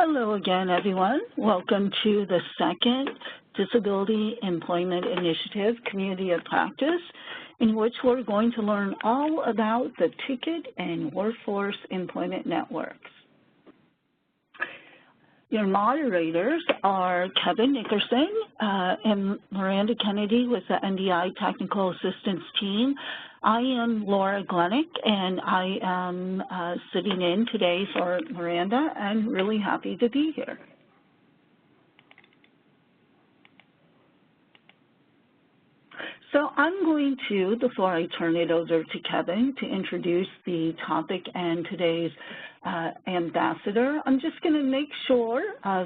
Hello again, everyone. Welcome to the second Disability Employment Initiative Community of Practice, in which we're going to learn all about the ticket and workforce employment networks. Your moderators are Kevin Nickerson and Miranda Kennedy with the NDI Technical Assistance Team. I am Laura Glenick, and I am sitting in today for Miranda, and really happy to be here. So I'm going to, before I turn it over to Kevin to introduce the topic and today's ambassador, I'm just going to make sure,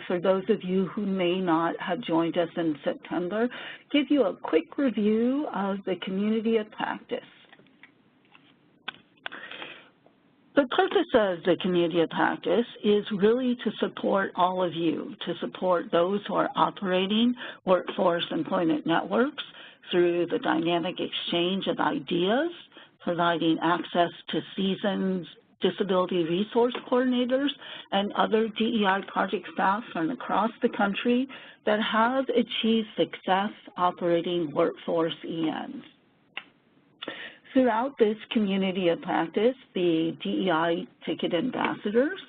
for those of you who may not have joined us in September, give you a quick review of the community of practice. The purpose of the community of practice is really to support all of you, to support those who are operating workforce employment networks through the dynamic exchange of ideas, providing access to seasoned disability resource coordinators and other DEI project staff from across the country that have achieved success operating workforce ENs. Throughout this community of practice, the DEI ticket ambassadors,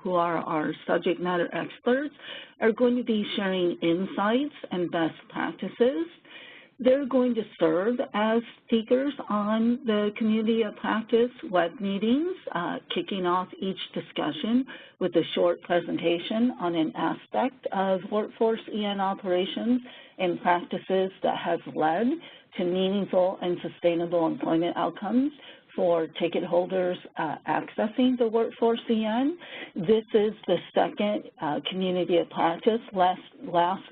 who are our subject matter experts, are going to be sharing insights and best practices. They're going to serve as speakers on the community of practice web meetings, kicking off each discussion with a short presentation on an aspect of workforce EN operations and practices that have led to meaningful and sustainable employment outcomes for ticket holders accessing the workforce EN. This is the second community of practice. Last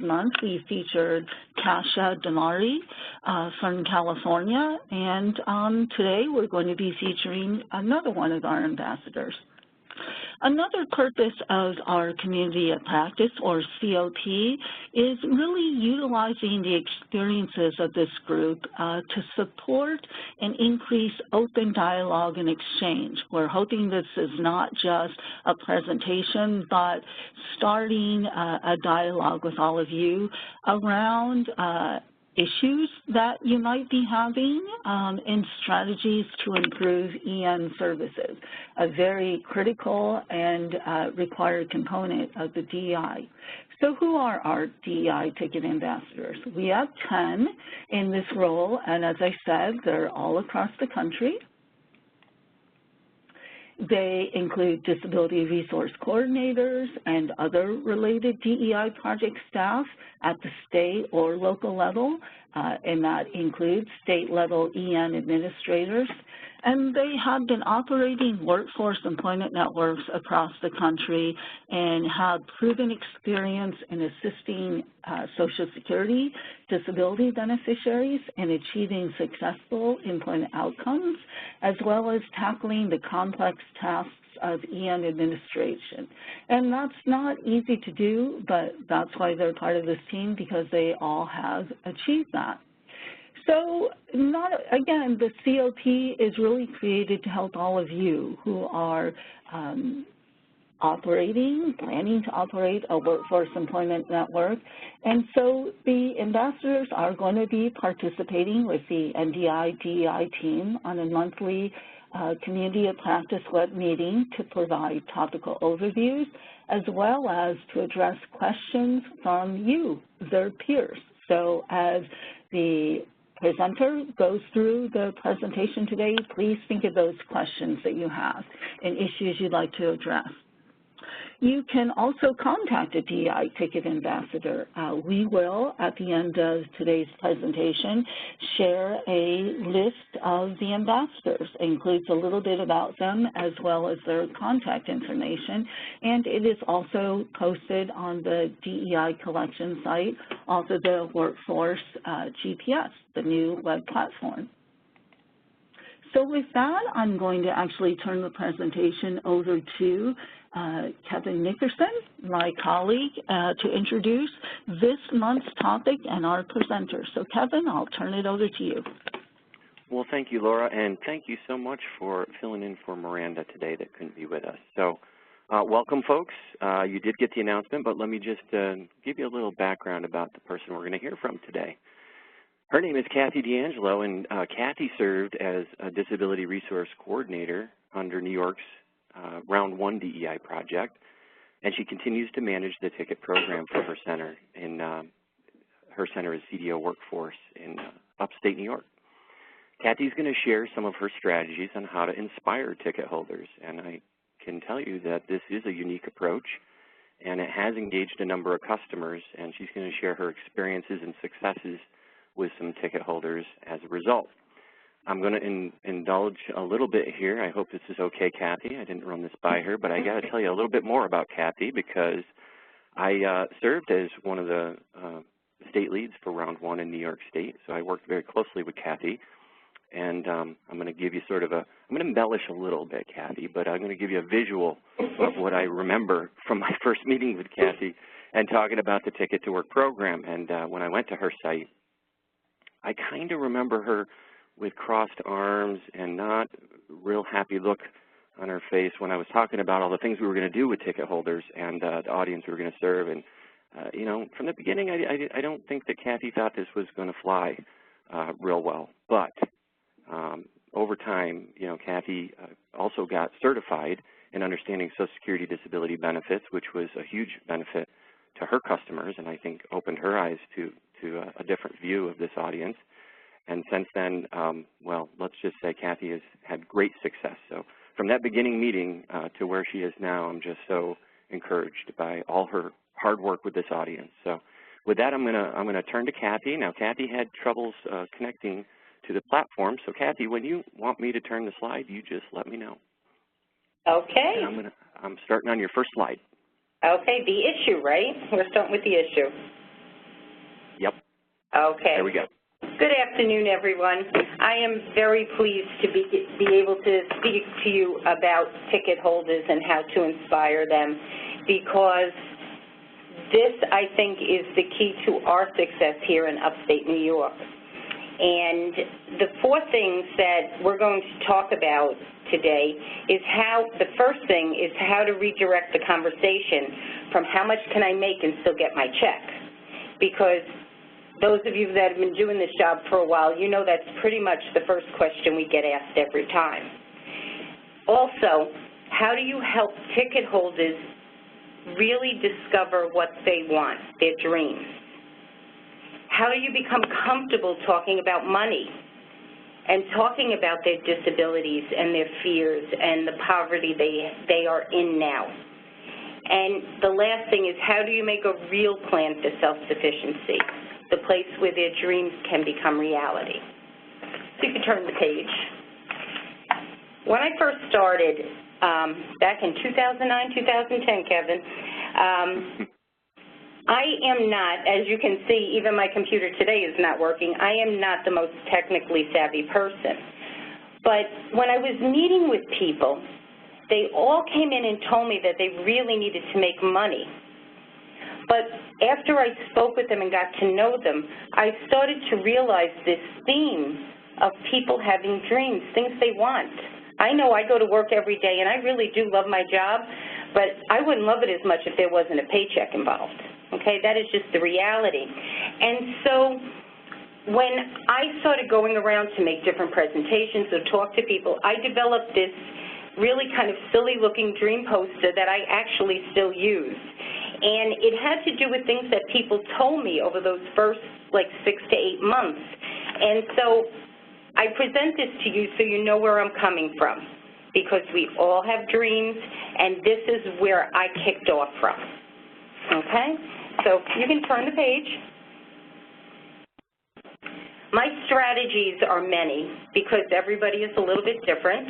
month, we featured Kasha Damari from California, and today we're going to be featuring another one of our ambassadors. Another purpose of our community of practice, or COP, is really utilizing the experiences of this group to support and increase open dialogue and exchange. We're hoping this is not just a presentation, but starting a dialogue with all of you around issues that you might be having and strategies to improve EN services, a very critical and required component of the DEI. So who are our DEI ticket ambassadors? We have 10 in this role, and as I said, they're all across the country. They include disability resource coordinators and other related DEI project staff at the state or local level, and that includes state-level EN administrators. And they have been operating workforce employment networks across the country and have proven experience in assisting Social Security disability beneficiaries in achieving successful employment outcomes, as well as tackling the complex tasks of EN administration. And that's not easy to do, but that's why they're part of this team, because they all have achieved that. So, again, the COP is really created to help all of you who are planning to operate a workforce employment network. And so the ambassadors are going to be participating with the NDI DEI team on a monthly community of practice web meeting to provide topical overviews, as well as to address questions from you, their peers. So as the presenter goes through the presentation today, please think of those questions that you have and issues you'd like to address. You can also contact a DEI ticket ambassador. We will, at the end of today's presentation, share a list of the ambassadors. It includes a little bit about them as well as their contact information, and it is also posted on the DEI collection site, also the Workforce GPS, the new web platform. So with that, I'm going to actually turn the presentation over to Kevin Nickerson, my colleague, to introduce this month's topic and our presenter. So Kevin, I'll turn it over to you. Well, thank you, Laura, and thank you so much for filling in for Miranda today that couldn't be with us. So Welcome, folks. You did get the announcement, but let me just give you a little background about the person we're going to hear from today. Her name is Kathy DeAngelo, and Kathy served as a Disability Resource Coordinator under New York's Round 1 DEI project, and she continues to manage the ticket program for her center. Her center is CDO Workforce in upstate New York. Kathy's going to share some of her strategies on how to inspire ticket holders, and I can tell you that this is a unique approach, and it has engaged a number of customers, and she's going to share her experiences and successes with some ticket holders as a result. I'm going to indulge a little bit here. I hope this is okay, Kathy. I didn't run this by her, but I got to tell you a little bit more about Kathy because I served as one of the state leads for Round 1 in New York State, so I worked very closely with Kathy. And I'm going to give you sort of I'm going to embellish a little bit, Kathy, but I'm going to give you a visual of what I remember from my first meeting with Kathy and talking about the Ticket to Work program. And when I went to her site, I kind of remember her with crossed arms and not real happy look on her face when I was talking about all the things we were going to do with ticket holders and the audience we were going to serve. And, you know, from the beginning, I don't think that Kathy thought this was going to fly real well. But over time, you know, Kathy also got certified in understanding Social Security disability benefits, which was a huge benefit to her customers, and I think opened her eyes to a different view of this audience. And since then, well, let's just say Kathy has had great success. So from that beginning meeting to where she is now, I'm just so encouraged by all her hard work with this audience. So with that, I'm gonna turn to Kathy. Now, Kathy had troubles connecting to the platform. So, Kathy, when you want me to turn the slide, you just let me know. Okay. I'm starting on your first slide. Okay, the issue, right? We're starting with the issue. Yep. Okay. There we go. Good afternoon, everyone. I am very pleased to be able to speak to you about ticket holders and how to inspire them, because this, I think, is the key to our success here in upstate New York. And the four things that we're going to talk about today is the first thing is how to redirect the conversation from how much can I make and still get my check. Because those of you that have been doing this job for a while, you know that's pretty much the first question we get asked every time. Also, how do you help ticket holders really discover what they want, their dreams? How do you become comfortable talking about money and talking about their disabilities and their fears and the poverty they are in now? And the last thing is, how do you make a real plan for self-sufficiency, the place where their dreams can become reality? So you can turn the page. When I first started back in 2009, 2010, Kevin, I am not, as you can see, even my computer today is not working, I am not the most technically savvy person. But when I was meeting with people, they all came in and told me that they really needed to make money. But after I spoke with them and got to know them, I started to realize this theme of people having dreams, things they want. I know I go to work every day, and I really do love my job, but I wouldn't love it as much if there wasn't a paycheck involved. Okay, that is just the reality. And so when I started going around to make different presentations or talk to people, I developed this really kind of silly-looking dream poster that I actually still use. And it had to do with things that people told me over those first, like, 6 to 8 months. And so I present this to you so you know where I'm coming from, because we all have dreams, and this is where I kicked off from. Okay? So you can turn the page. My strategies are many because everybody is a little bit different,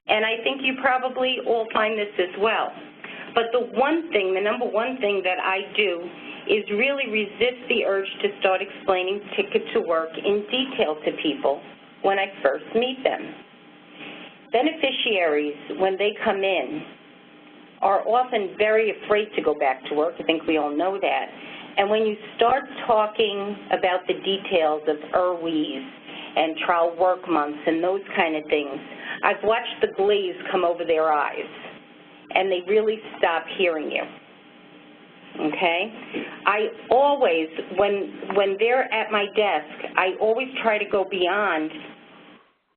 and I think you probably all find this as well. But the one thing, the number one thing that I do is really resist the urge to start explaining Ticket to Work in detail to people when I first meet them. Beneficiaries, when they come in, are often very afraid to go back to work. I think we all know that. And when you start talking about the details of IRWs and trial work months and those kind of things, I've watched the glaze come over their eyes. and they really stop hearing you. Okay? I always, when they're at my desk, I always try to go beyond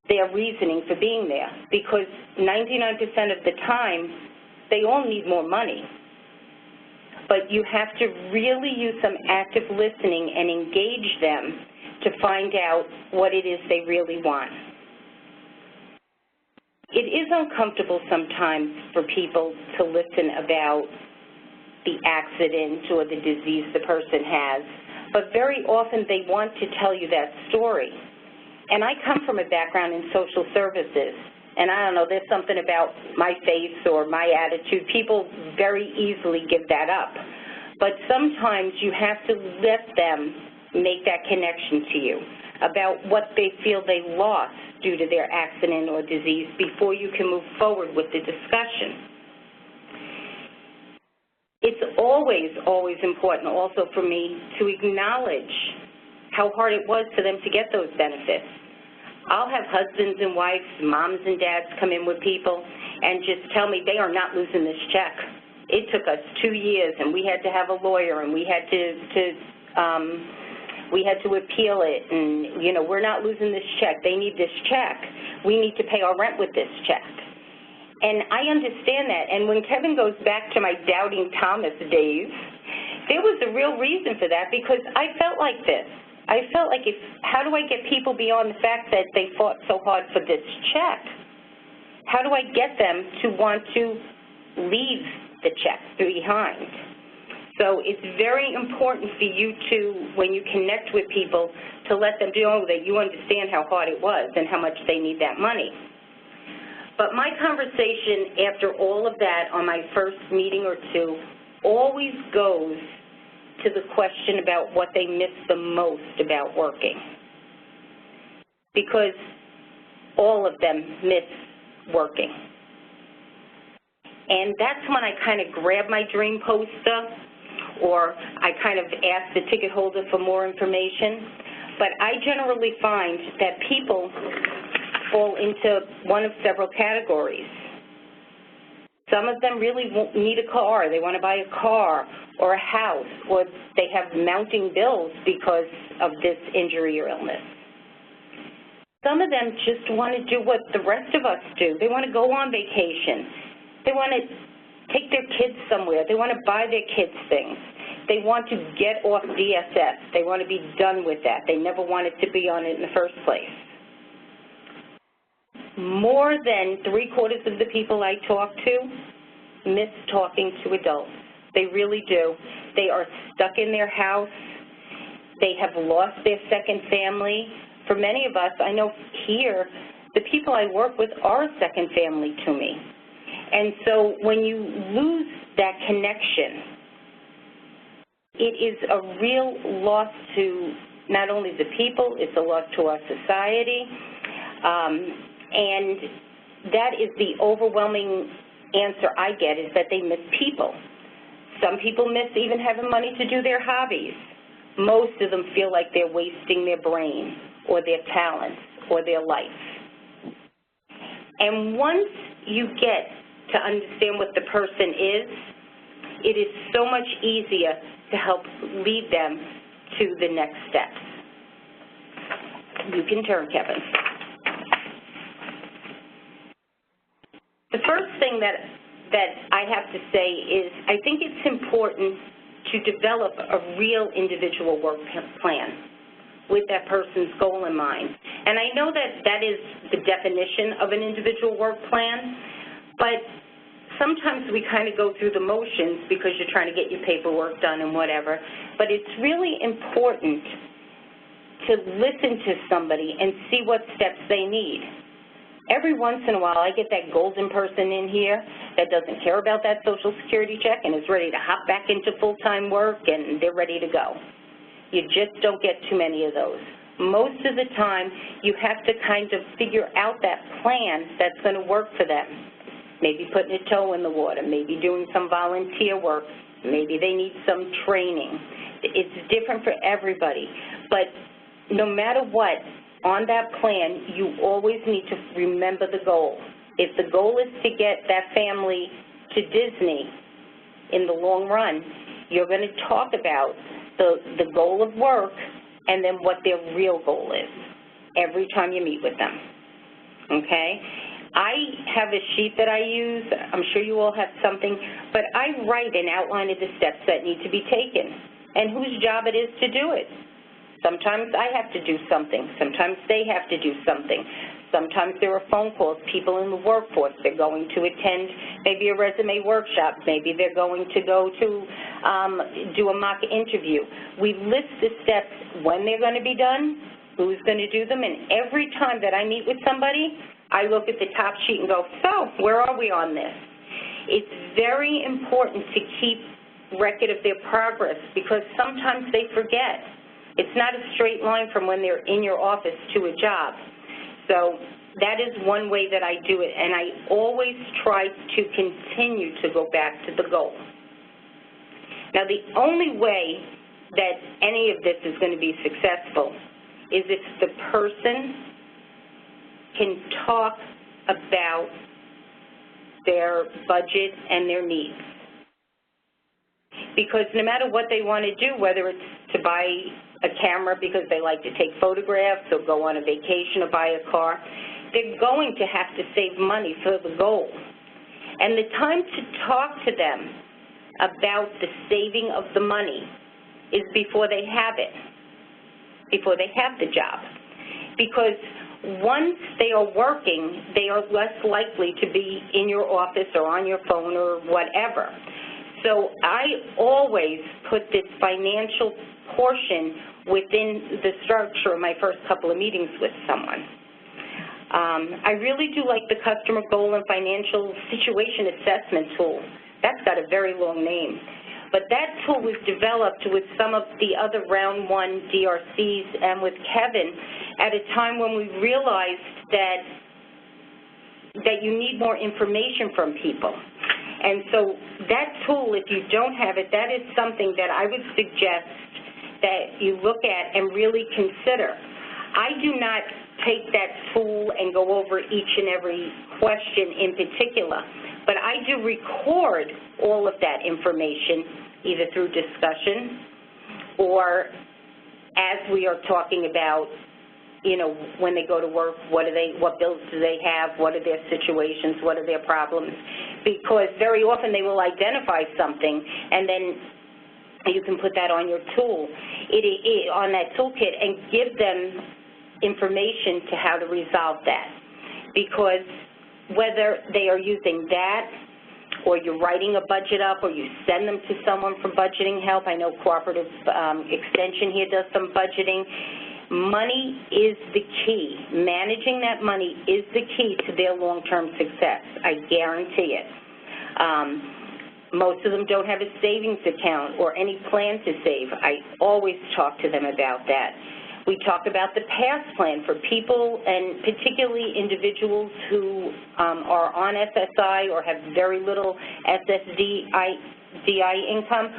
their reasoning for being there, because 99% of the time, they all need more money. But you have to really use some active listening and engage them to find out what it is they really want. It is uncomfortable sometimes for people to listen about the accident or the disease the person has, but very often they want to tell you that story. And I come from a background in social services, and I don't know, there's something about my face or my attitude. People very easily give that up. But sometimes you have to let them make that connection to you about what they feel they lost due to their accident or disease before you can move forward with the discussion. It's always, always important also for me to acknowledge how hard it was for them to get those benefits. I'll have husbands and wives, moms and dads come in with people and just tell me they are not losing this check. It took us 2 years, and we had to have a lawyer, and we had to appeal it, and, you know, we're not losing this check. They need this check. We need to pay our rent with this check. And I understand that. And when Kevin goes back to my doubting Thomas days, there was a real reason for that, because I felt like this. I felt like, how do I get people beyond the fact that they fought so hard for this check? How do I get them to want to leave the check behind? So it's very important for you to, when you connect with people, to let them know that you understand how hard it was and how much they need that money. But my conversation after all of that on my first meeting or two always goes to the question about what they miss the most about working. Because all of them miss working. And that's when I kind of grab my dream poster, or I kind of ask the ticket holder for more information. But I generally find that people fall into one of several categories. Some of them really need a car. They want to buy a car or a house, or they have mounting bills because of this injury or illness. Some of them just want to do what the rest of us do. They want to go on vacation. They want to take their kids somewhere. They want to buy their kids things. They want to get off DSS. They want to be done with that. They never wanted to be on it in the first place. More than 3/4 of the people I talk to miss talking to adults. They really do. They are stuck in their house. They have lost their second family. For many of us, I know here, the people I work with are a second family to me. And so when you lose that connection, it is a real loss to not only the people, it's a loss to our society. And that is the overwhelming answer I get, is that they miss people. Some people miss even having money to do their hobbies. Most of them feel like they're wasting their brain or their talents or their life. And once you get to understand what the person is, it is so much easier to help lead them to the next steps. You can turn, Kevin. The first thing that I have to say is I think it's important to develop a real individual work plan with that person's goal in mind. And I know that that is the definition of an individual work plan, but sometimes we kind of go through the motions because you're trying to get your paperwork done and whatever, but it's really important to listen to somebody and see what steps they need. Every once in a while, I get that golden person in here that doesn't care about that Social Security check and is ready to hop back into full-time work, and they're ready to go. You just don't get too many of those. Most of the time, you have to kind of figure out that plan that's going to work for them. Maybe putting a toe in the water, maybe doing some volunteer work, maybe they need some training. It's different for everybody. But no matter what, on that plan, you always need to remember the goal. If the goal is to get that family to Disney in the long run, you're going to talk about the goal of work and then what their real goal is every time you meet with them, okay? I have a sheet that I use. I'm sure you all have something, but I write an outline of the steps that need to be taken and whose job it is to do it. Sometimes I have to do something. Sometimes they have to do something. Sometimes there are phone calls, people in the workforce, they're going to attend maybe a resume workshop, maybe they're going to go to do a mock interview. We list the steps when they're going to be done, who's going to do them, and every time that I meet with somebody, I look at the top sheet and go, so, where are we on this? It's very important to keep record of their progress because sometimes they forget. It's not a straight line from when they're in your office to a job. So that is one way that I do it, and I always try to continue to go back to the goal. Now, the only way that any of this is going to be successful is if the person can talk about their budget and their needs. Because no matter what they want to do, whether it's to buy a camera because they like to take photographs or go on a vacation or buy a car, they're going to have to save money for the goal. And the time to talk to them about the saving of the money is before they have it, before they have the job. Because once they are working, they are less likely to be in your office or on your phone or whatever. So I always put this financial portion within the structure of my first couple of meetings with someone. I really do like the Customer Goal and Financial Situation Assessment tool. That's got a very long name. But that tool was developed with some of the other Round 1 DRCs and with Kevin at a time when we realized that you need more information from people. And so that tool, if you don't have it, that is something that I would suggest that you look at and really consider. I do not take that tool and go over each and every question in particular, but I do record all of that information either through discussion or as we are talking about, you know, when they go to work, what bills do they have, what are their situations, what are their problems, because very often they will identify something and then you can put that on your tool, on that toolkit, and give them information to how to resolve that. Because whether they are using that or you're writing a budget up or you send them to someone for budgeting help, I know Cooperative Extension here does some budgeting, money is the key. Managing that money is the key to their long-term success. I guarantee it. Most of them don't have a savings account or any plan to save. I always talk to them about that. We talk about the PASS plan for people and particularly individuals who are on SSI or have very little SSDI income.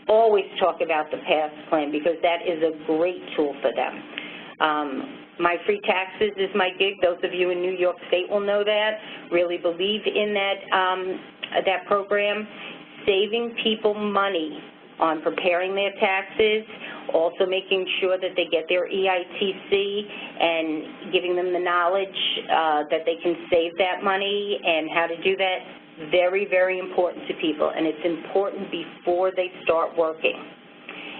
Always talk about the PASS plan because that is a great tool for them. My Free Taxes is my gig. Those of you in New York State will know that, really believe in that program. Saving people money on preparing their taxes, also making sure that they get their EITC and giving them the knowledge that they can save that money and how to do that, very, very important to people, and it's important before they start working.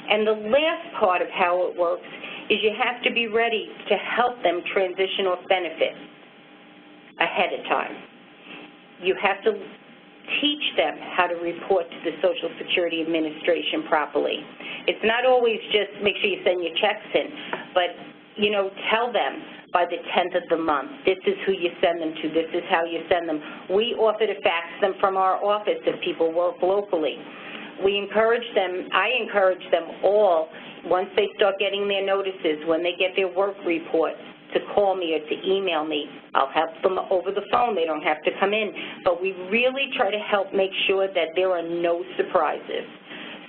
And the last part of how it works is you have to be ready to help them transition off benefits ahead of time. You have to teach them how to report to the Social Security Administration properly. It's not always just make sure you send your checks in, but, you know, tell them by the 10th of the month, this is who you send them to, this is how you send them. We offer to fax them from our office if people work locally. We encourage them, I encourage them all, once they start getting their notices, when they get their work reports, to call me or to email me. I'll help them over the phone. They don't have to come in. But we really try to help make sure that there are no surprises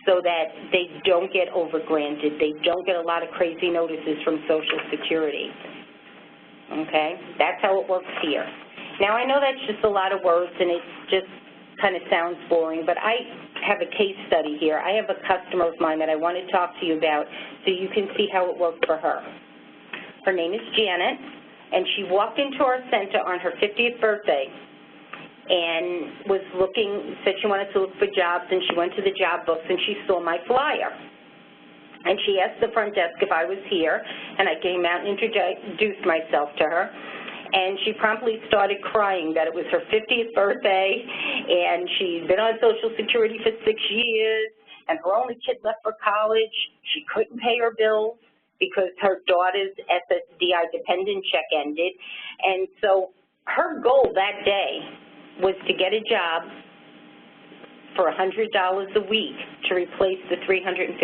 so that they don't get over-granted. They don't get a lot of crazy notices from Social Security. Okay? That's how it works here. Now, I know that's just a lot of words, and it's just kind of sounds boring, but I have a case study here. I have a customer of mine that I want to talk to you about so you can see how it worked for her. Her name is Janet, and she walked into our center on her 50th birthday and was looking, said she wanted to look for jobs, and she went to the job books and she saw my flyer. And she asked the front desk if I was here, and I came out and introduced myself to her. And she promptly started crying that it was her 50th birthday, and she'd been on Social Security for 6 years, and her only kid left for college. She couldn't pay her bills because her daughter's SSDI dependent check ended. And so her goal that day was to get a job for $100 a week to replace the $350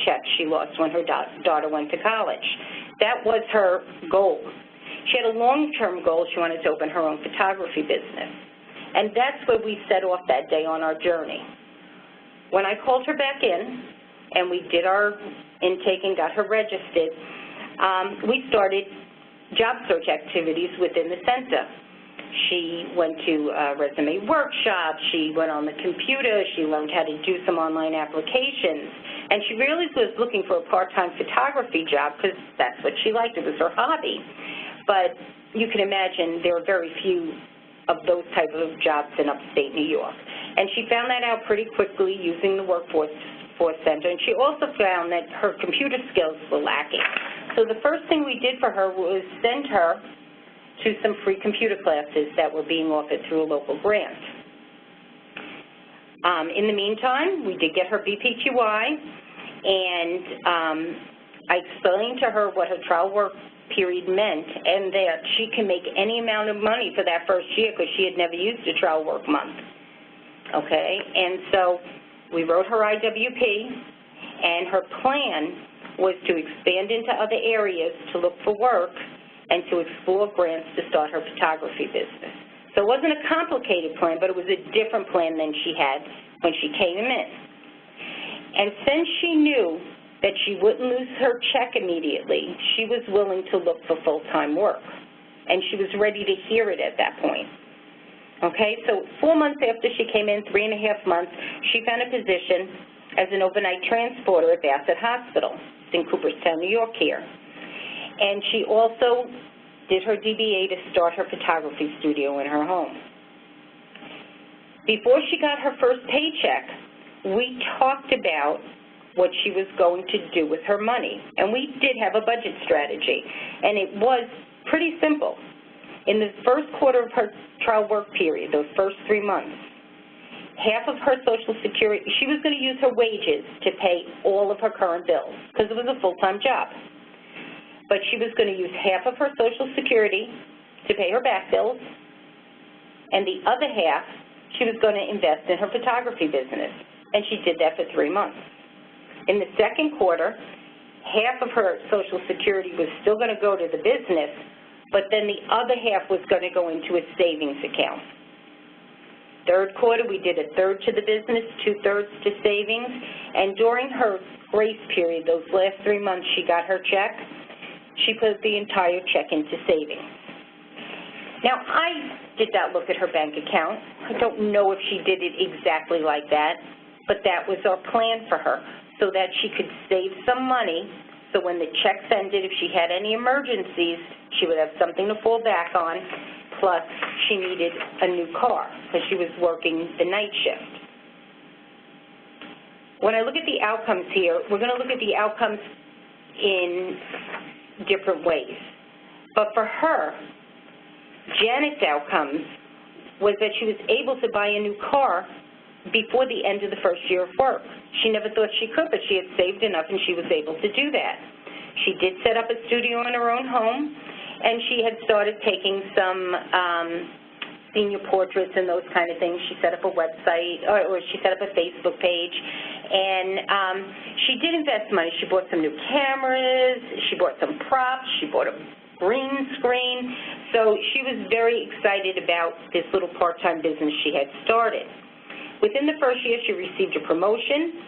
check she lost when her daughter went to college. That was her goal. She had a long-term goal. She wanted to open her own photography business. And that's where we set off that day on our journey. When I called her back in and we did our intake and got her registered, we started job search activities within the center. She went to resume workshops, she went on the computer, she learned how to do some online applications, and she really was looking for a part-time photography job because that's what she liked, it was her hobby. But you can imagine there are very few of those type of jobs in upstate New York. And she found that out pretty quickly using the Workforce Center, and she also found that her computer skills were lacking. So the first thing we did for her was send her to some free computer classes that were being offered through a local grant. In the meantime, we did get her BPQI, and I explained to her what her trial work period meant and that she can make any amount of money for that first year because she had never used a trial work month. Okay, and so we wrote her IWP, and her plan was to expand into other areas to look for work and to explore grants to start her photography business. So it wasn't a complicated plan, but it was a different plan than she had when she came in. And since she knew that she wouldn't lose her check immediately, she was willing to look for full-time work. And she was ready to hear it at that point. Okay, so 4 months after she came in, 3.5 months, she found a position as an overnight transporter at Bassett Hospital in Cooperstown, New York here. And she also did her DBA to start her photography studio in her home. Before she got her first paycheck, we talked about what she was going to do with her money. And we did have a budget strategy, and it was pretty simple. In the first quarter of her trial work period, those first 3 months, half of her Social Security, she was going to use her wages to pay all of her current bills because it was a full-time job. But she was going to use half of her Social Security to pay her back bills, and the other half she was going to invest in her photography business, and she did that for 3 months. In the second quarter, half of her Social Security was still going to go to the business, but then the other half was going to go into a savings account. Third quarter, we did 1/3 to the business, 2/3 to savings, and during her grace period, those last 3 months she got her check, she put the entire check into savings. Now, I did not look at her bank account. I don't know if she did it exactly like that, but that was our plan for her, so that she could save some money, so when the checks ended, if she had any emergencies, she would have something to fall back on, plus she needed a new car because she was working the night shift. When I look at the outcomes here, we're going to look at the outcomes in different ways. But for her, Janet's outcomes was that she was able to buy a new car before the end of the first year of work. She never thought she could, but she had saved enough and she was able to do that. She did set up a studio in her own home, and she had started taking some senior portraits and those kind of things. She set up a website, or she set up a Facebook page, and she did invest money. She bought some new cameras, she bought some props, she bought a green screen. So she was very excited about this little part-time business she had started. Within the first year, she received a promotion,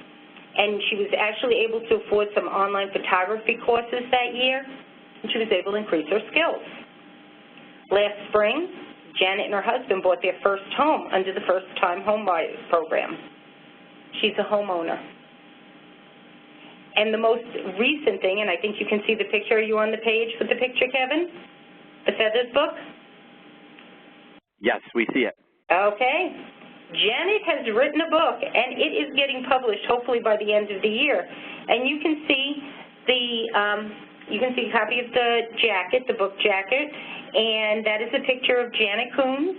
and she was actually able to afford some online photography courses that year, and she was able to increase her skills. Last spring, Janet and her husband bought their first home under the first-time home buyers program. She's a homeowner. And the most recent thing, and I think you can see the picture. Are you on the page with the picture, Kevin? The Feathers book? Yes, we see it. Okay. Janet has written a book, and it is getting published hopefully by the end of the year. And you can see a copy of the jacket, the book jacket, and that is a picture of Janet Coons.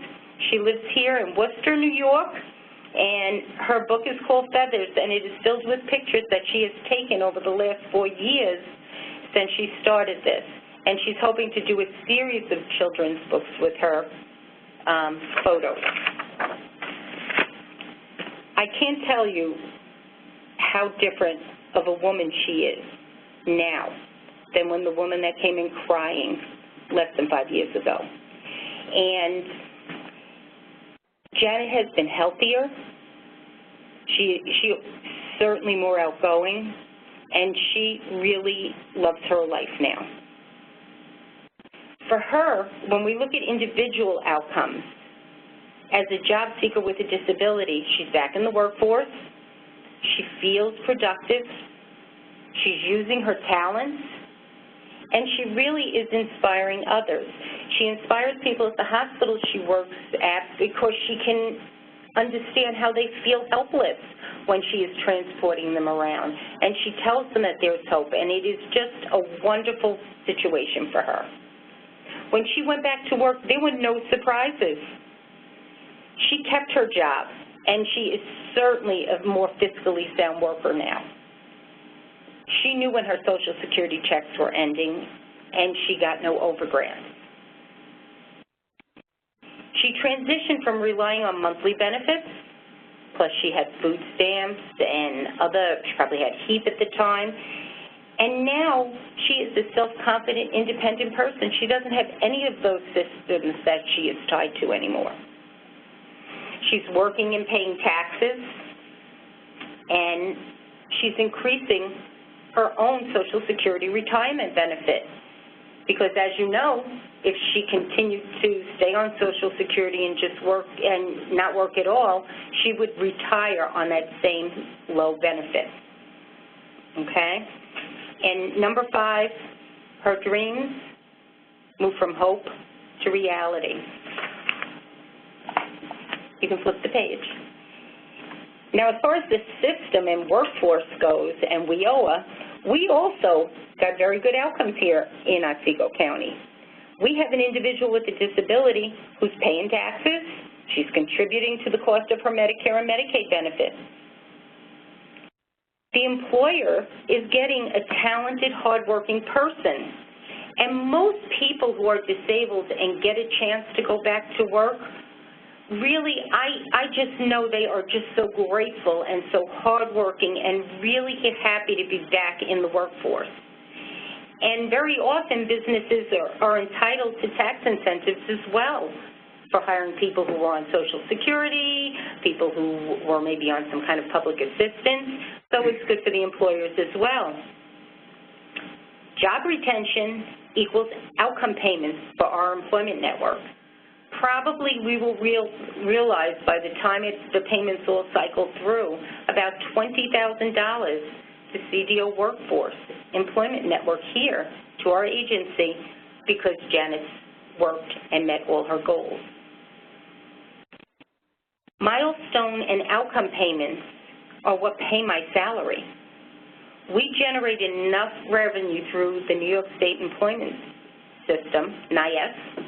She lives here in Worcester, New York, and her book is called Feathers, and it is filled with pictures that she has taken over the last 4 years since she started this. And she's hoping to do a series of children's books with her photos. I can't tell you how different of a woman she is now than when the woman that came in crying less than 5 years ago. And Janet has been healthier. She certainly more outgoing, and she really loves her life now. For her, when we look at individual outcomes, as a job seeker with a disability, she's back in the workforce, she feels productive, she's using her talents, and she really is inspiring others. She inspires people at the hospital she works at because she can understand how they feel helpless when she is transporting them around. And she tells them that there's hope, and it is just a wonderful situation for her. When she went back to work, there were no surprises. She kept her job, and she is certainly a more fiscally sound worker now. She knew when her Social Security checks were ending, and she got no overgrants. She transitioned from relying on monthly benefits, plus she had food stamps and she probably had HEAP at the time, and now she is a self-confident, independent person. She doesn't have any of those systems that she is tied to anymore. She's working and paying taxes, and she's increasing her own Social Security retirement benefit. Because as you know, if she continued to stay on Social Security and just work and not work at all, she would retire on that same low benefit. Okay? And number 5, her dreams move from hope to reality. You can flip the page. Now, as far as the system and workforce goes and WIOA, we also got very good outcomes here in Otsego County. We have an individual with a disability who's paying taxes. She's contributing to the cost of her Medicare and Medicaid benefits. The employer is getting a talented, hardworking person. And most people who are disabled and get a chance to go back to work, really, I just know they are just so grateful and so hardworking and really get happy to be back in the workforce. And very often businesses are entitled to tax incentives as well for hiring people who are on Social Security, people who were maybe on some kind of public assistance, so it's good for the employers as well. Job retention equals outcome payments for our employment network. Probably we will realize by the time the payments all cycle through about $20,000 to CDO Workforce Employment Network here to our agency because Janet's worked and met all her goals. Milestone and outcome payments are what pay my salary. We generate enough revenue through the New York State Employment System, NIS,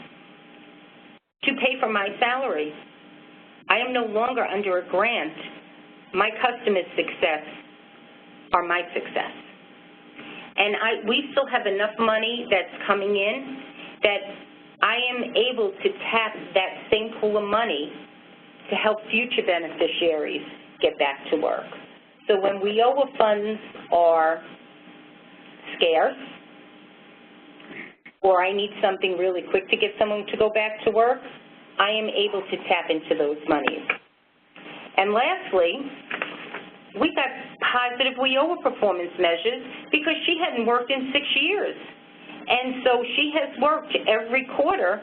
to pay for my salary. I am no longer under a grant. My customers' success are my success. And we still have enough money that's coming in that I am able to tap that same pool of money to help future beneficiaries get back to work. So when WIOA funds are scarce, or I need something really quick to get someone to go back to work, I am able to tap into those monies. And lastly, we got positive WIOA performance measures because she hadn't worked in 6 years. And so she has worked every quarter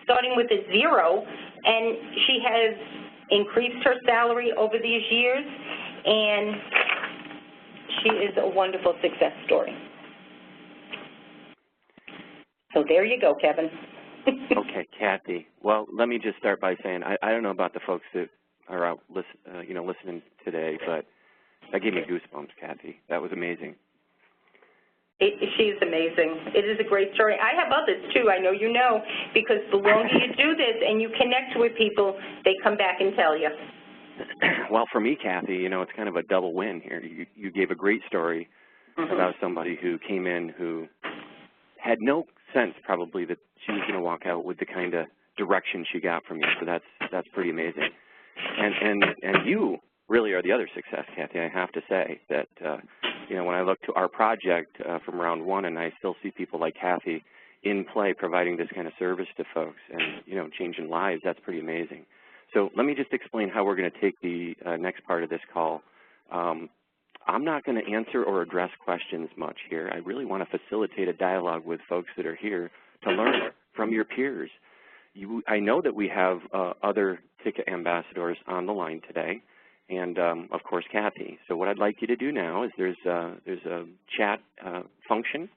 starting with a 0, and she has increased her salary over these years, and she is a wonderful success story. So there you go, Kevin. Okay, Kathy. Well, let me just start by saying I don't know about the folks that are out listening today, but that gave me goosebumps, Kathy. That was amazing. She's amazing. It is a great story. I have others, too. I know you know, because the longer you do this and you connect with people, they come back and tell you. Well, for me, Kathy, it's kind of a double win here. You gave a great story about somebody who came in who had no sense probably that she was going to walk out with the kind of direction she got from you. So that's pretty amazing. And you really are the other success, Kathy. I have to say that when I look to our project from round 1, and I still see people like Kathy in play providing this kind of service to folks and changing lives. That's pretty amazing. So let me just explain how we're going to take the next part of this call. I'm not going to answer or address questions much here. I really want to facilitate a dialogue with folks that are here to learn from your peers. I know that we have other ticket ambassadors on the line today, and of course Kathy. So what I'd like you to do now is there's a chat function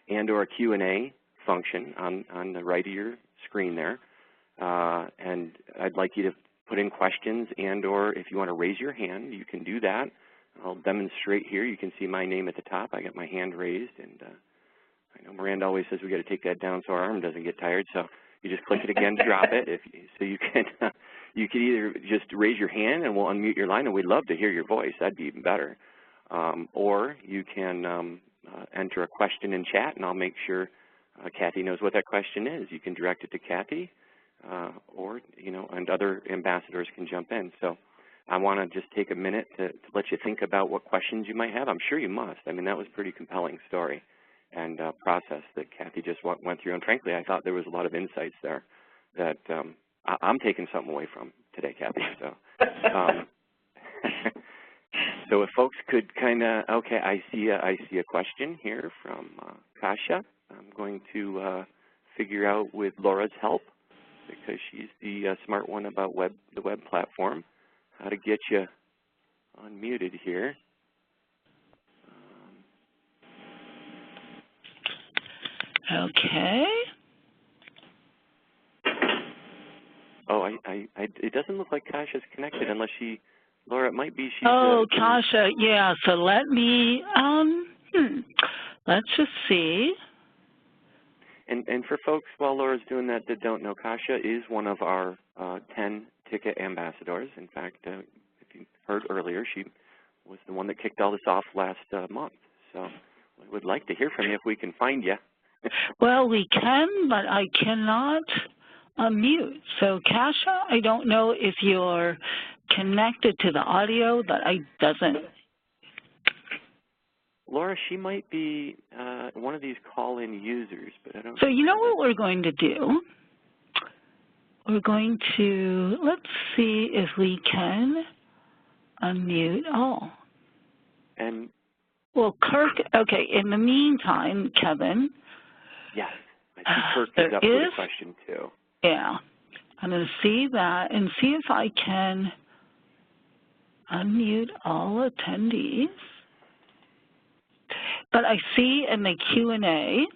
and or a Q&A function on the right of your screen there, and I'd like you to put in questions and or if you want to raise your hand, you can do that. I'll demonstrate here. You can see my name at the top. I got my hand raised, and I know Miranda always says we got to take that down so our arm doesn't get tired. So you just click it again to drop it. So you can either just raise your hand and we'll unmute your line, and we'd love to hear your voice. That'd be even better. Or you can enter a question in chat, and I'll make sure Kathy knows what that question is. You can direct it to Kathy, or and other ambassadors can jump in. So I want to just take a minute to let you think about what questions you might have. I'm sure you must. I mean, that was a pretty compelling story and process that Kathy just went through. And frankly, I thought there was a lot of insights there that I'm taking something away from today, Kathy. So, so if folks could kind of, okay, I see a question here from Kasia. I'm going to figure out with Laura's help, because she's the smart one about the web platform, how to get you unmuted here. Okay. Oh, it doesn't look like Kasia's connected unless Laura, it might be she's... Oh, Kasia, yeah, so let me, let's just see. And for folks, while Laura's doing that don't know, Kasia is one of our 10 ticket ambassadors. In fact, if you heard earlier, she was the one that kicked all this off last month. So we would like to hear from you if we can find you. Well, we can, but I cannot unmute. So, Kasia, I don't know if you're connected to the audio, but I doesn't. Laura, she might be one of these call-in users, but I don't. So you know what we're going to do? We're going to, let's see if we can unmute all. And well, Kirk, okay, in the meantime, Kevin. Yes, I see Kirk is up with a question too. Yeah, I'm going to see that and see if I can unmute all attendees. But I see in the Q&A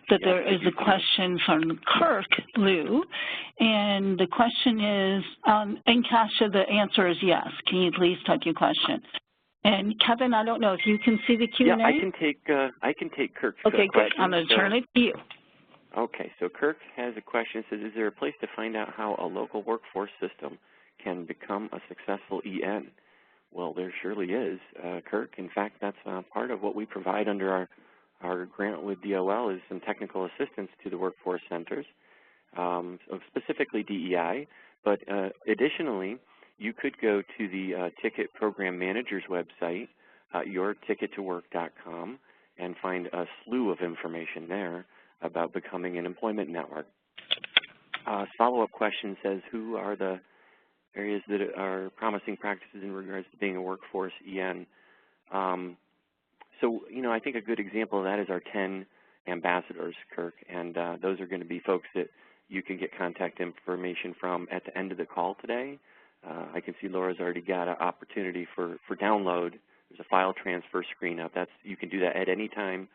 that there is a question from Kirk Liu, and the question is, and Kasia, the answer is yes. Can you please type your question? And Kevin, I don't know if you can see the Q&A. Yeah, I can take Kirk's question. Okay, good. I'm going to turn it to you. Okay, so Kirk has a question. It says, is there a place to find out how a local workforce system can become a successful EN? Well, there surely is, Kirk. In fact, that's part of what we provide under our grant with DOL is some technical assistance to the workforce centers, so specifically DEI. But additionally, you could go to the Ticket Program Manager's website, yourtickettowork.com, and find a slew of information there about becoming an employment network. Follow-up question says, who are the areas that are promising practices in regards to being a workforce EN? So, I think a good example of that is our 10 ambassadors, Kirk, and those are going to be folks that you can get contact information from at the end of the call today. I can see Laura's already got an opportunity for download. There's a file transfer screen up. You can do that at any time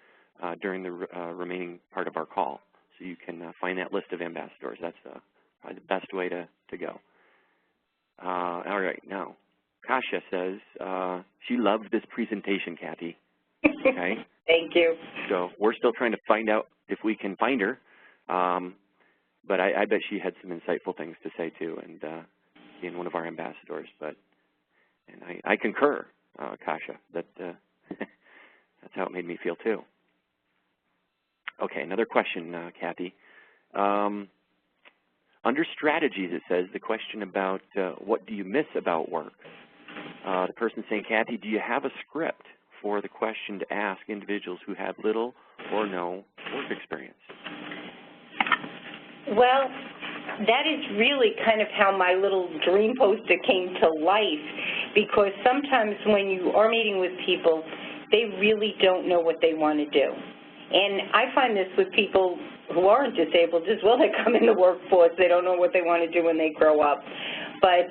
during the remaining part of our call. So you can find that list of ambassadors. That's probably the best way to go. All right, now, Kasia says she loved this presentation, Kathy. Okay. Thank you. So we're still trying to find out if we can find her, but I bet she had some insightful things to say too, and being one of our ambassadors. And I concur, Kasia, that that's how it made me feel too. Okay, another question, Kathy. Under strategies, it says the question about what do you miss about work. The person saying, Kathy, do you have a script for the question to ask individuals who have little or no work experience? Well, that is really kind of how my little dream poster came to life, because sometimes when you are meeting with people, they really don't know what they want to do. And I find this with people who aren't disabled as well. They come in the workforce, they don't know what they want to do when they grow up. But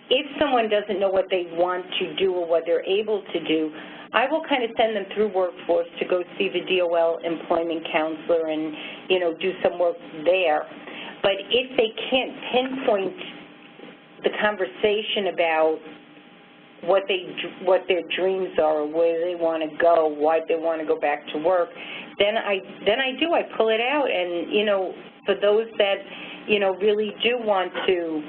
if someone doesn't know what they want to do or what they're able to do, I will kind of send them through workforce to go see the DOL employment counselor and, you know, do some work there. But if they can't pinpoint the conversation about what their dreams are, or where they want to go, why they want to go back to work, then I pull it out. And, you know, for those that, you know, really do want to,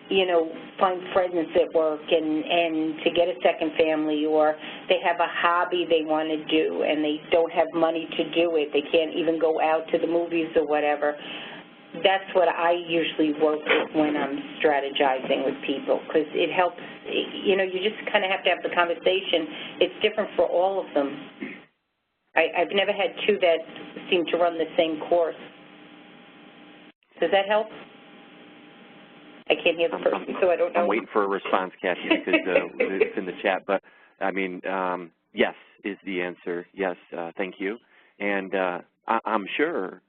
you know, find friends at work and to get a second family, or they have a hobby they want to do and they don't have money to do it, they can't even go out to the movies or whatever. That's what I usually work with when I'm strategizing with people, because it helps. You know, you just kind of have to have the conversation. It's different for all of them. I've never had two that seem to run the same course. Does that help? I can't hear the person, so I don't know. I'm waiting for a response, Kathy, because it's in the chat. But, I mean, yes is the answer. Yes, thank you. And I'm sure,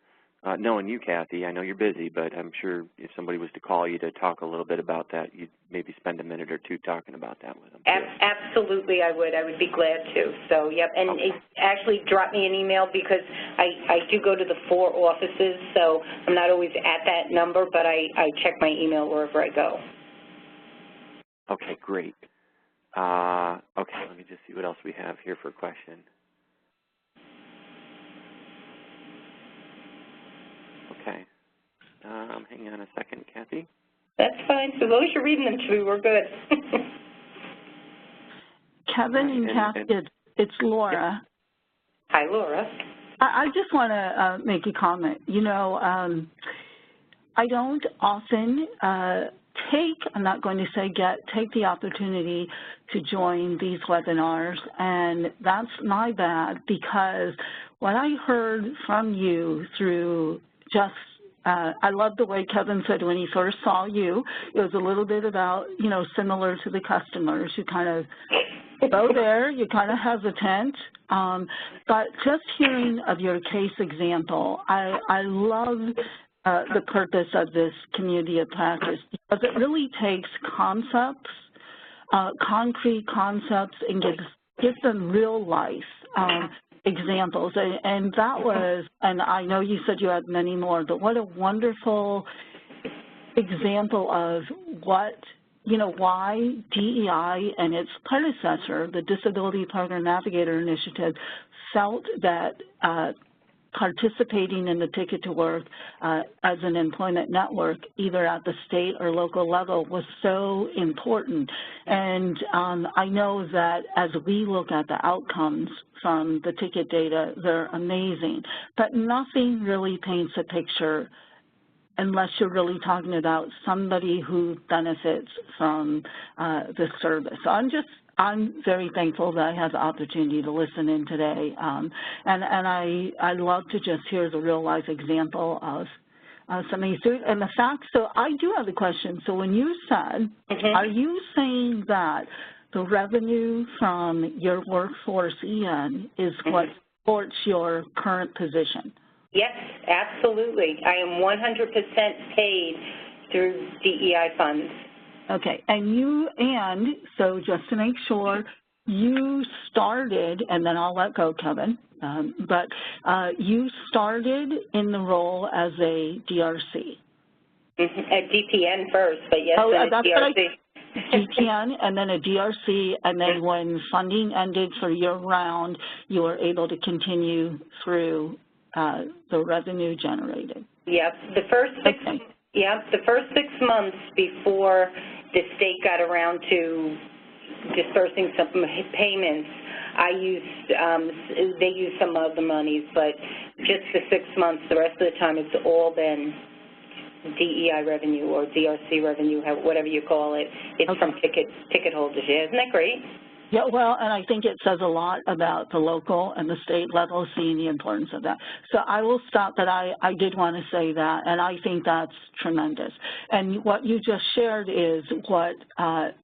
knowing you, Kathy, I know you're busy, but I'm sure if somebody was to call you to talk a little bit about that, you'd maybe spend a minute or two talking about that with them. Absolutely, I would. I would be glad to. So, yep. And okay. Actually drop me an email, because I do go to the 4 offices, so I'm not always at that number, but I check my email wherever I go. Okay, great. Okay, let me just see what else we have here for a question. Okay. Hang on a second, Kathy. That's fine. So as long as you're reading them to me, we're good. Kevin and Kathy, it's Laura. Hi, Laura. I just want to make a comment. You know, I don't often I'm not going to say take the opportunity to join these webinars, and that's my bad, because what I heard from you through just I love the way Kevin said when he first saw you, it was a little bit about, you know, similar to the customers. You kind of go there, you're kind of hesitant, but just hearing of your case example, I love the purpose of this community of practice, because it really takes concepts, concrete concepts, and gives them real life examples, and that was, and I know you said you had many more, but what a wonderful example of what, you know, why DEI and its predecessor, the Disability Partner Navigator Initiative, felt that participating in the Ticket to Work as an employment network, either at the state or local level, was so important. And I know that as we look at the outcomes from the ticket data, they're amazing. But nothing really paints a picture unless you're really talking about somebody who benefits from the service. So I'm very thankful that I had the opportunity to listen in today, and I love to just hear the real life example of some of these. And the fact, so I do have a question. So when you said, are you saying that the revenue from your workforce EN is what supports your current position? Yes, absolutely. I am 100% paid through DEI funds. Okay, and so just to make sure, you started, and then I'll let go, Kevin, but you started in the role as a DRC. At DPN first, but yes, then a DRC. DPN and then a DRC, and then when funding ended for your round, you were able to continue through the revenue generated. Yep, the first six months before the state got around to dispersing some payments, they used some of the monies, but just the 6 months, the rest of the time it's all been DEI revenue or DRC revenue, whatever you call it. It's from ticket holders. Yeah, isn't that great? Yeah, well, and I think it says a lot about the local and the state level, seeing the importance of that. So I will stop, but I did want to say that, and I think that's tremendous. And what you just shared is what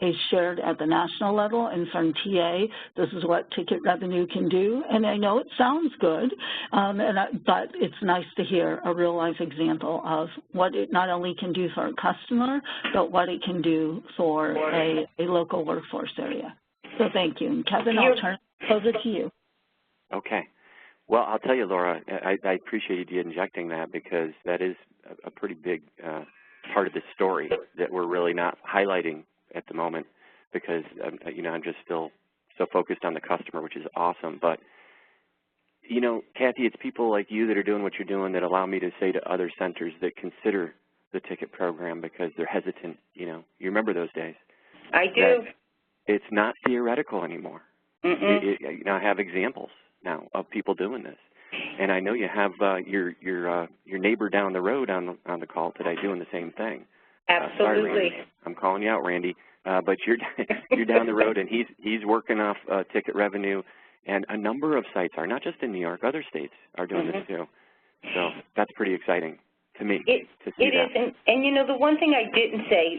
is shared at the national and from TA. This is what ticket revenue can do, and I know it sounds good, but it's nice to hear a real-life example of what it not only can do for a customer, but what it can do for a local workforce area. So thank you. And Kevin, I'll turn it over to you. Okay. Well, I'll tell you, Laura, I appreciate you injecting that because that is a pretty big part of the story that we're really not highlighting at the moment because, I'm just still so focused on the customer, which is awesome. But, Kathy, it's people like you that are doing what you're doing that allow me to say to other centers that consider the ticket program because they're hesitant, You remember those days? I do. It's not theoretical anymore. I have examples now of people doing this, and I know you have your neighbor down the road on the call today doing the same thing. Absolutely. Sorry, Randy. I'm calling you out, Randy, but you're down the road, and he's working off ticket revenue, and a number of sites are not just in New York, other states are doing this too. So that's pretty exciting to me to see that. It is, and the one thing I didn't say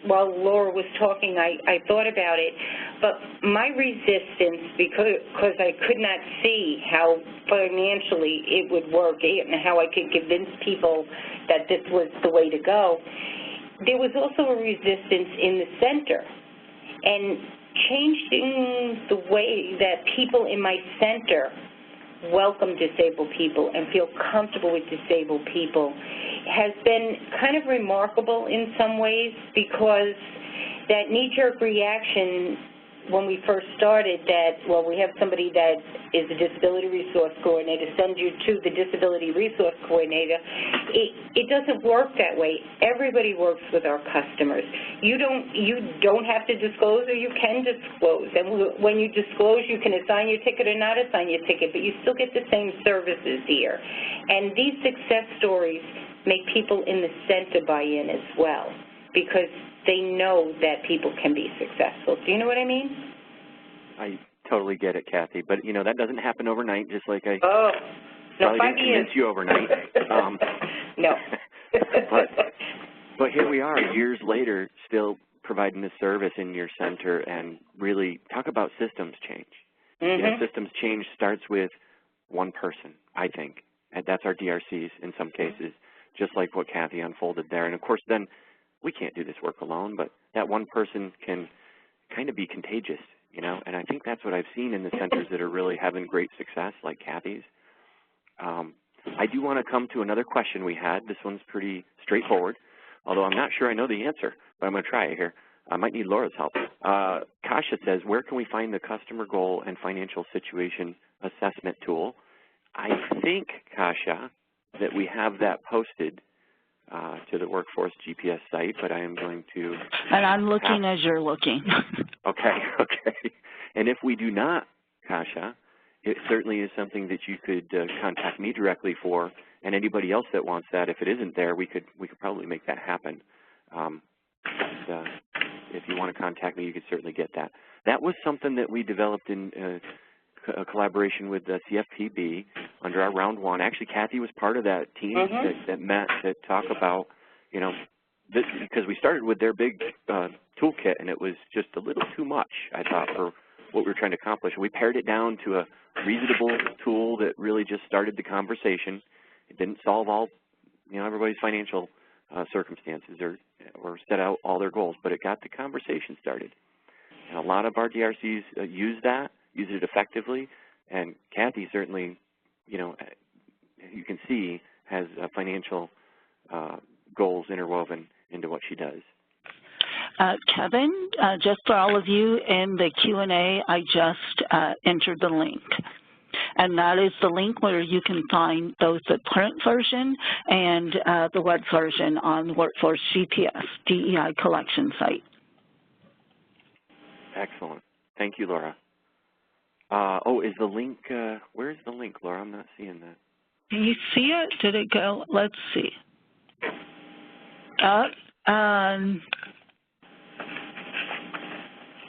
while Laura was talking, I thought about it, but my resistance, because I could not see how financially it would work and how I could convince people that this was the way to go, there was also a resistance in the center. And changing the way that people in my center welcome disabled people and feel comfortable with disabled people has been kind of remarkable in some ways because that knee-jerk reaction when we first started that, we have somebody that is a disability resource coordinator, send you to the disability resource coordinator, it doesn't work that way. Everybody works with our customers. You don't have to disclose, or you can disclose. And when you disclose, you can assign your ticket or not assign your ticket, but you still get the same services here. And these success stories make people in the center buy in as well, because they know that people can be successful. Do you know what I mean? I totally get it, Kathy. But, that doesn't happen overnight, just like I no, probably didn't convince you overnight. No. but here we are, years later, still providing this service in your center and really talk about systems change. Systems change starts with one person, I think, and that's our DRCs in some cases, just like what Kathy unfolded there. And, of course, then we can't do this work alone, but that one person can kind of be contagious, and I think that's what I've seen in the centers that are really having great success, like Kathy's. I do want to come to another question we had. This one's pretty straightforward, although I'm not sure I know the answer, but I'm going to try it here. I might need Laura's help. Kasha says, where can we find the customer goal and financial situation assessment tool? I think, Kasha, that we have that posted to the Workforce GPS site, but I am going to... And I'm looking as you're looking. Okay. And if we do not, Kasha, it certainly is something that you could contact me directly for, and anybody else that wants that. If it isn't there, we could probably make that happen. If you want to contact me, you could certainly get that. That was something that we developed in a collaboration with the CFPB under our round one. Actually, Kathy was part of that team that met to talk about, this, because we started with their big toolkit, and it was just a little too much, I thought, for what we were trying to accomplish. We pared it down to a reasonable tool that really just started the conversation. It didn't solve all, everybody's financial circumstances or set out all their goals, but it got the conversation started. And a lot of our DRCs use it effectively, and Kathy certainly, you can see, has financial goals interwoven into what she does. Kevin, just for all of you in the Q&A, I just entered the link. And that is the link where you can find both the print version and the web version on the Workforce GPS DEI collection site. Excellent. Thank you, Laura. Is the link, where's the link, Laura? I'm not seeing that. Do you see it? Did it go? Let's see.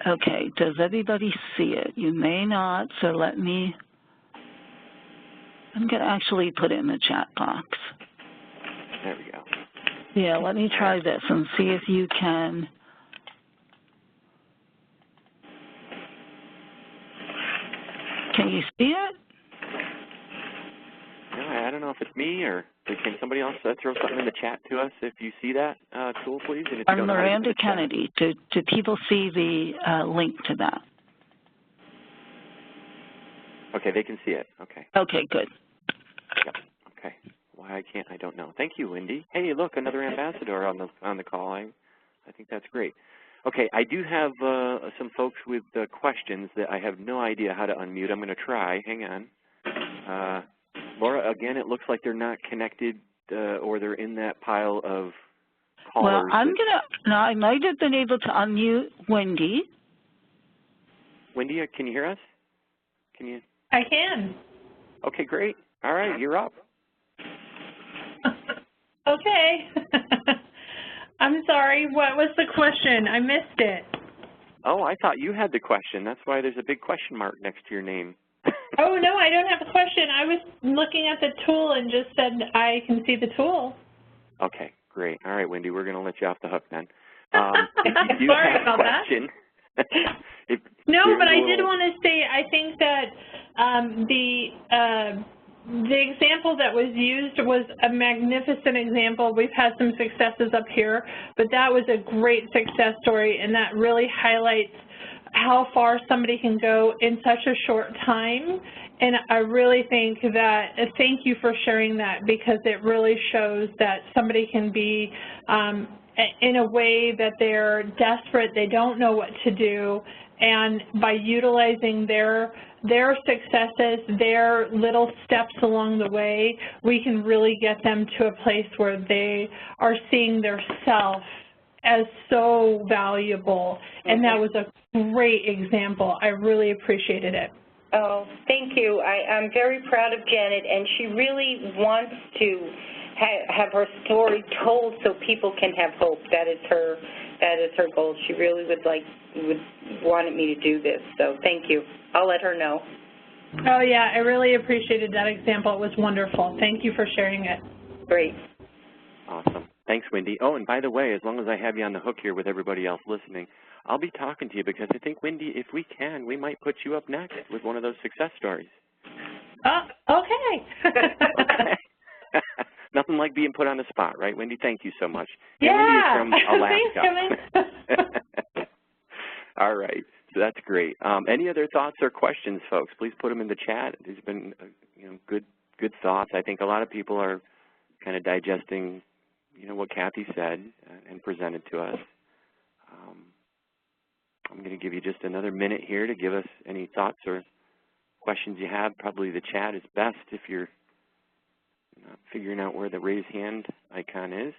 Okay, does everybody see it? You may not, so I'm going to actually put it in the chat box. There we go. Yeah, let me try this and see if you can. Can you see it? No, I don't know if it's me or can somebody else throw something in the chat to us if you see that tool, please? And if you don't know how to Miranda use the chat. Kennedy, do people see the link to that? Okay, they can see it. Okay. Okay, good. Yep. Okay. Why I can't, I don't know. Thank you, Wendy. Hey, look, another ambassador on the call. I think that's great. Okay, I do have some folks with questions that I have no idea how to unmute. I'm going to try. Hang on. Laura, again, it looks like they're not connected or they're in that pile of callers. Well, I might have been able to unmute Wendy. Wendy, can you hear us? Can you? I can. Okay, great. All right, you're up. Okay. I'm sorry, what was the question? I missed it. Oh, I thought you had the question. That's why there's a big question mark next to your name. Oh, no, I don't have a question. I was looking at the tool and just said I can see the tool. Okay, great. All right, Wendy, we're going to let you off the hook then. Sorry about that. No, but I did want to say I think that the example that was used was a magnificent example. We've had some successes up here, but that was a great success story, and that really highlights how far somebody can go in such a short time. And I really think that, thank you for sharing that, because it really shows that somebody can be in a way that they're desperate, they don't know what to do, and by utilizing their successes, their little steps along the way, we can really get them to a place where they are seeing their self as so valuable. And that was a great example. I really appreciated it. Oh, thank you. I'm very proud of Janet, and she really wants to have her story told so people can have hope. That is her goal. She really wanted me to do this. So thank you. I'll let her know. Oh yeah, I really appreciated that example. It was wonderful. Thank you for sharing it. Great. Awesome. Thanks, Wendy. Oh, and by the way, as long as I have you on the hook here with everybody else listening, I'll be talking to you because I think, Wendy, if we can, we might put you up next with one of those success stories. Okay. Okay. Nothing like being put on the spot, right, Wendy? Thank you so much. Yeah. And Wendy is from Alaska. Thanks, Kevin. All right. So that's great. Any other thoughts or questions, folks? Please put them in the chat. There's been, good thoughts. I think a lot of people are kind of digesting, what Kathy said and presented to us. I'm going to give you just another minute here to give us any thoughts or questions you have. Probably the chat is best if you're not figuring out where the raise hand icon is.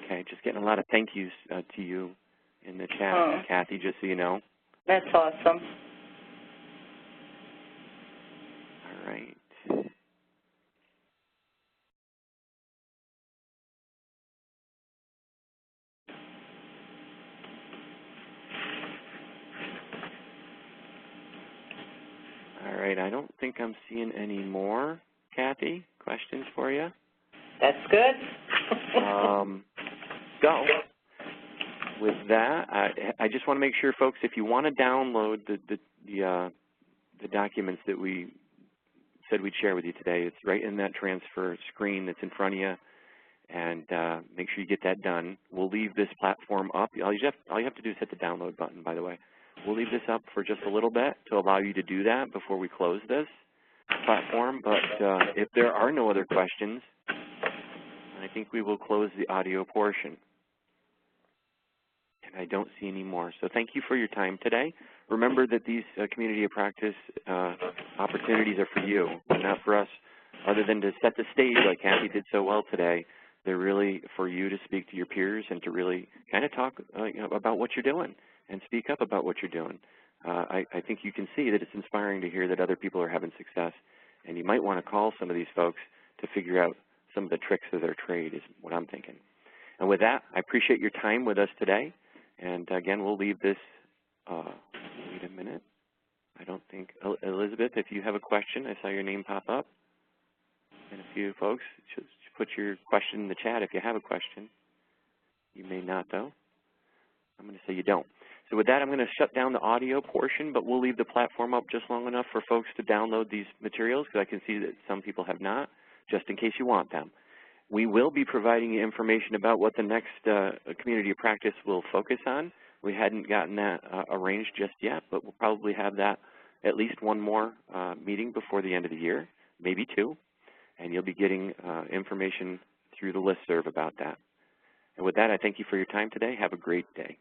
Okay, just getting a lot of thank yous to you in the chat, Kathy, just so you know. That's awesome. All right. All right, I don't think I'm seeing any more, Kathy, questions for you. That's good. So, with that, I just want to make sure, folks, if you want to download the documents that we said we'd share with you today, it's right in that transfer screen that's in front of you, and make sure you get that done. We'll leave this platform up. All you have to do is hit the download button, by the way. We'll leave this up for just a little bit to allow you to do that before we close this platform, but if there are no other questions, I think we will close the audio portion. And I don't see any more. So thank you for your time today. Remember that these community of practice opportunities are for you, not for us, other than to set the stage like Kathy did so well today. They're really for you to speak to your peers and to really kind of talk about what you're doing and speak up about what you're doing. I think you can see that it's inspiring to hear that other people are having success, and you might want to call some of these folks to figure out some of the tricks of their trade is what I'm thinking. And with that, I appreciate your time with us today. And again, we'll leave this, wait a minute. I don't think, Elizabeth, if you have a question, I saw your name pop up. And a few folks, just put your question in the chat if you have a question. You may not, though. I'm going to say you don't. So with that, I'm going to shut down the audio portion, but we'll leave the platform up just long enough for folks to download these materials, because I can see that some people have not, just in case you want them. We will be providing you information about what the next community of practice will focus on. We hadn't gotten that arranged just yet, but we'll probably have that at least one more meeting before the end of the year, maybe two, and you'll be getting information through the listserv about that. And with that, I thank you for your time today. Have a great day.